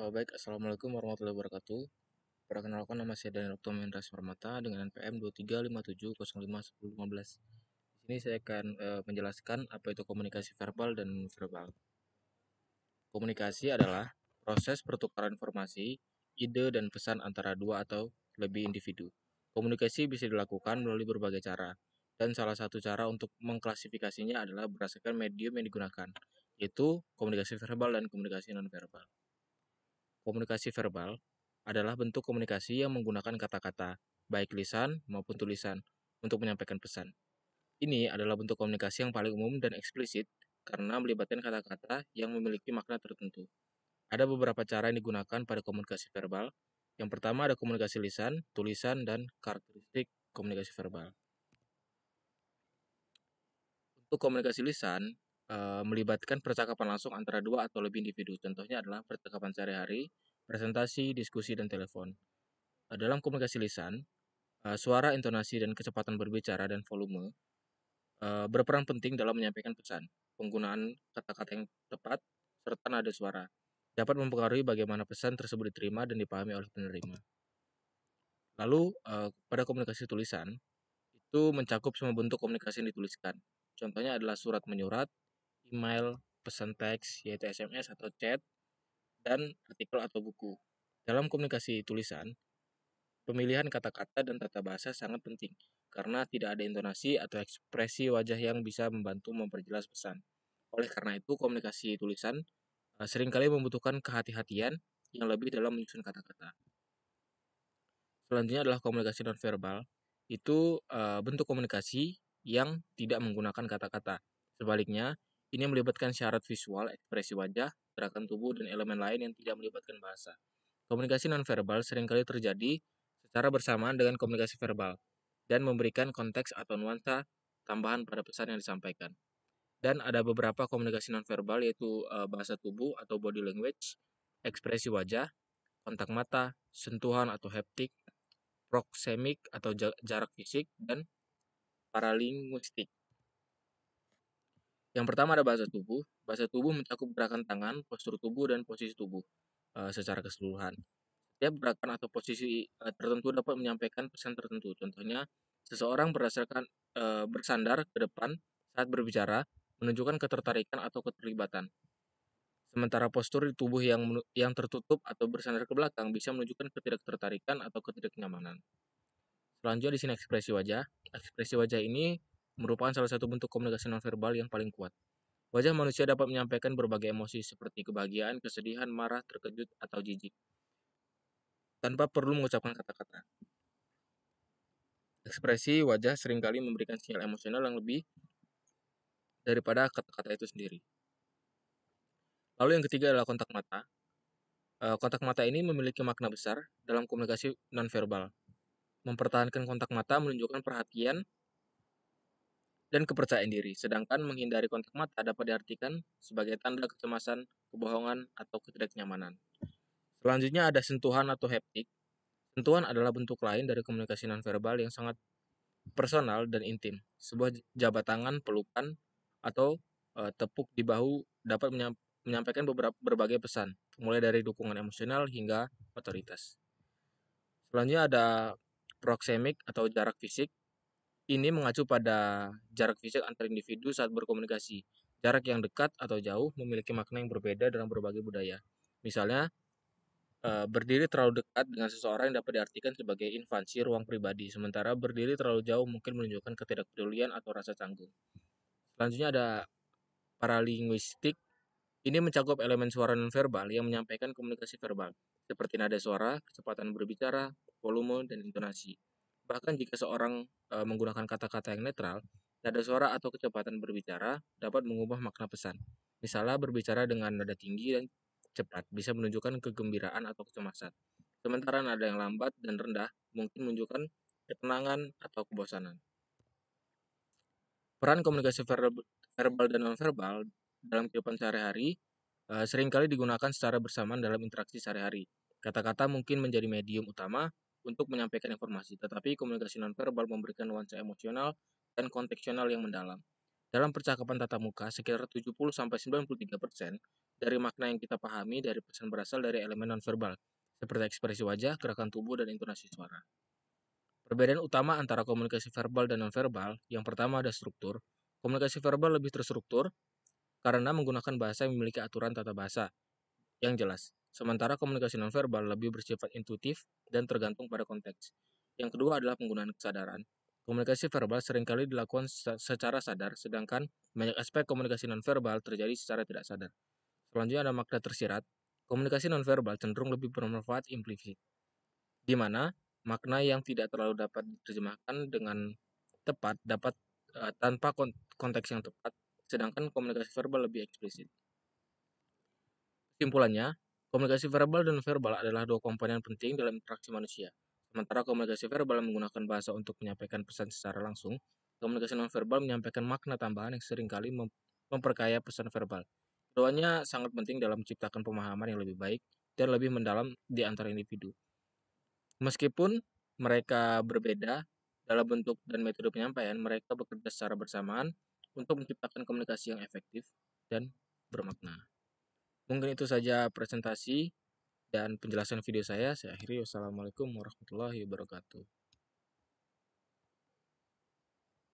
Baik, Assalamualaikum warahmatullahi wabarakatuh. Perkenalkan, nama saya Daniel Okto Mendras Permata dengan NPM 2357051015. Di sini saya akan menjelaskan apa itu komunikasi verbal dan non-verbal. Komunikasi adalah proses pertukaran informasi, ide, dan pesan antara dua atau lebih individu. Komunikasi bisa dilakukan melalui berbagai cara, dan salah satu cara untuk mengklasifikasinya adalah berdasarkan medium yang digunakan, yaitu komunikasi verbal dan komunikasi non-verbal. Komunikasi verbal adalah bentuk komunikasi yang menggunakan kata-kata, baik lisan maupun tulisan, untuk menyampaikan pesan. Ini adalah bentuk komunikasi yang paling umum dan eksplisit karena melibatkan kata-kata yang memiliki makna tertentu. Ada beberapa cara yang digunakan pada komunikasi verbal. Yang pertama ada komunikasi lisan, tulisan, dan karakteristik komunikasi verbal. Untuk komunikasi lisan, melibatkan percakapan langsung antara dua atau lebih individu. Contohnya adalah percakapan sehari-hari, presentasi, diskusi, dan telepon. Dalam komunikasi lisan, suara, intonasi, dan kecepatan berbicara dan volume berperan penting dalam menyampaikan pesan. Penggunaan kata-kata yang tepat serta nada suara dapat mempengaruhi bagaimana pesan tersebut diterima dan dipahami oleh penerima. Lalu, pada komunikasi tulisan, itu mencakup semua bentuk komunikasi yang dituliskan. Contohnya adalah surat menyurat, email, pesan teks, yaitu SMS atau chat, dan artikel atau buku. Dalam komunikasi tulisan, pemilihan kata-kata dan tata bahasa sangat penting, karena tidak ada intonasi atau ekspresi wajah yang bisa membantu memperjelas pesan. Oleh karena itu, komunikasi tulisan seringkali membutuhkan kehati-hatian yang lebih dalam menyusun kata-kata. Selanjutnya adalah komunikasi nonverbal. Itu bentuk komunikasi yang tidak menggunakan kata-kata. Sebaliknya, ini melibatkan syarat visual, ekspresi wajah, gerakan tubuh, dan elemen lain yang tidak melibatkan bahasa. Komunikasi nonverbal seringkali terjadi secara bersamaan dengan komunikasi verbal dan memberikan konteks atau nuansa tambahan pada pesan yang disampaikan. Dan ada beberapa komunikasi nonverbal yaitu bahasa tubuh atau body language, ekspresi wajah, kontak mata, sentuhan atau haptik, proxemic atau jarak fisik, dan paralinguistik. Yang pertama ada bahasa tubuh. Bahasa tubuh mencakup gerakan tangan, postur tubuh, dan posisi tubuh secara keseluruhan. Setiap gerakan atau posisi tertentu dapat menyampaikan pesan tertentu. Contohnya, seseorang bersandar ke depan saat berbicara, menunjukkan ketertarikan atau keterlibatan. Sementara postur di tubuh yang tertutup atau bersandar ke belakang bisa menunjukkan ketidaktertarikan atau ketidaknyamanan. Selanjutnya di sini ekspresi wajah. Ekspresi wajah ini merupakan salah satu bentuk komunikasi nonverbal yang paling kuat. Wajah manusia dapat menyampaikan berbagai emosi seperti kebahagiaan, kesedihan, marah, terkejut, atau jijik, tanpa perlu mengucapkan kata-kata. Ekspresi wajah seringkali memberikan sinyal emosional yang lebih daripada kata-kata itu sendiri. Lalu yang ketiga adalah kontak mata. Kontak mata ini memiliki makna besar dalam komunikasi nonverbal. Mempertahankan kontak mata menunjukkan perhatian dan kepercayaan diri, sedangkan menghindari kontak mata dapat diartikan sebagai tanda kecemasan, kebohongan, atau ketidaknyamanan. Selanjutnya ada sentuhan atau haptik. Sentuhan adalah bentuk lain dari komunikasi nonverbal yang sangat personal dan intim. Sebuah jabat tangan, pelukan, atau tepuk di bahu dapat menyampaikan berbagai pesan, mulai dari dukungan emosional hingga otoritas. Selanjutnya ada proxemic atau jarak fisik. Ini mengacu pada jarak fisik antar individu saat berkomunikasi. Jarak yang dekat atau jauh memiliki makna yang berbeda dalam berbagai budaya. Misalnya, berdiri terlalu dekat dengan seseorang yang dapat diartikan sebagai invasi ruang pribadi, sementara berdiri terlalu jauh mungkin menunjukkan ketidakpedulian atau rasa canggung. Selanjutnya ada paralinguistik. Ini mencakup elemen suara nonverbal yang menyampaikan komunikasi verbal, seperti nada suara, kecepatan berbicara, volume, dan intonasi. Bahkan jika seorang menggunakan kata-kata yang netral, nada suara atau kecepatan berbicara dapat mengubah makna pesan. Misalnya berbicara dengan nada tinggi dan cepat bisa menunjukkan kegembiraan atau kecemasan. Sementara nada yang lambat dan rendah mungkin menunjukkan ketenangan atau kebosanan. Peran komunikasi verbal dan nonverbal dalam kehidupan sehari-hari seringkali digunakan secara bersamaan dalam interaksi sehari-hari. Kata-kata mungkin menjadi medium utama untuk menyampaikan informasi, tetapi komunikasi nonverbal memberikan nuansa emosional dan kontekstual yang mendalam. Dalam percakapan tatap muka, sekitar 70-93% dari makna yang kita pahami dari pesan berasal dari elemen nonverbal, seperti ekspresi wajah, gerakan tubuh, dan intonasi suara. Perbedaan utama antara komunikasi verbal dan nonverbal, yang pertama ada struktur. Komunikasi verbal lebih terstruktur karena menggunakan bahasa yang memiliki aturan tata bahasa yang jelas. Sementara komunikasi nonverbal lebih bersifat intuitif dan tergantung pada konteks. Yang kedua adalah penggunaan kesadaran. Komunikasi verbal seringkali dilakukan secara sadar, sedangkan banyak aspek komunikasi nonverbal terjadi secara tidak sadar. Selanjutnya ada makna tersirat. Komunikasi nonverbal cenderung lebih bermanfaat implisit, di mana makna yang tidak terlalu dapat diterjemahkan dengan tepat dapat tanpa konteks yang tepat, sedangkan komunikasi verbal lebih eksplisit. Kesimpulannya, komunikasi verbal dan verbal adalah dua komponen penting dalam interaksi manusia. Sementara komunikasi verbal menggunakan bahasa untuk menyampaikan pesan secara langsung, komunikasi nonverbal menyampaikan makna tambahan yang seringkali memperkaya pesan verbal. Keduanya sangat penting dalam menciptakan pemahaman yang lebih baik dan lebih mendalam di antara individu. Meskipun mereka berbeda dalam bentuk dan metode penyampaian, mereka bekerja secara bersamaan untuk menciptakan komunikasi yang efektif dan bermakna. Mungkin itu saja presentasi dan penjelasan video saya. Saya akhiri. Wassalamualaikum warahmatullahi wabarakatuh.